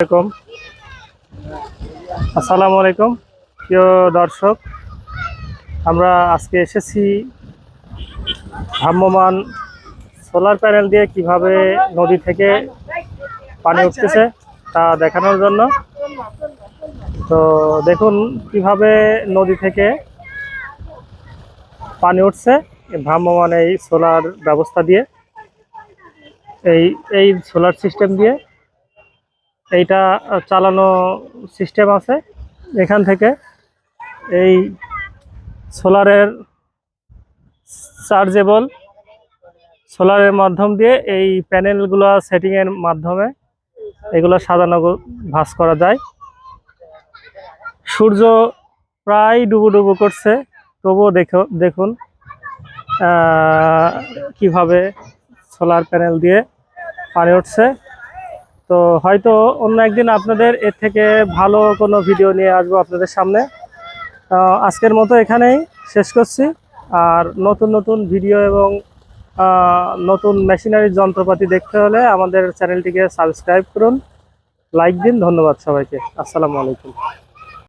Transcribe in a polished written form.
আলাইকুম। আসসালামু আলাইকুম প্রিয় দর্শক, আমরা আজকে এসেছি ভ্রাম্যমাণ সোলার প্যানেল দিয়ে কিভাবে নদী থেকে পানি উঠতেছে তা দেখানোর জন্য। তো দেখুন কিভাবে নদী থেকে পানি উঠছে ভ্রাম্যমাণ এই সোলার ব্যবস্থা দিয়ে, এই এই সোলার সিস্টেম দিয়ে। এইটা চালানো সিস্টেম আছে এখান থেকে। এই সোলারের চার্জেবল সোলারের মাধ্যম দিয়ে এই প্যানেলগুলো সেটিংয়ের মাধ্যমে এগুলো সাজানো ভাঁজ করা যায়। সূর্য প্রায় ডুবো করছে, তবুও দেখুন কিভাবে সোলার প্যানেল দিয়ে পানি উঠছে। তো হয়তো অন্য একদিন আপনাদের এর থেকে ভালো কোনো ভিডিও নিয়ে আসবো আপনাদের সামনে। আজকের মতো এখানেই শেষ করছি। আর নতুন নতুন ভিডিও এবং নতুন মেশিনারি যন্ত্রপাতি দেখতে হলে আমাদের চ্যানেলটিকে সাবস্ক্রাইব করুন, লাইক দিন। ধন্যবাদ সবাইকে। আসসালামু আলাইকুম।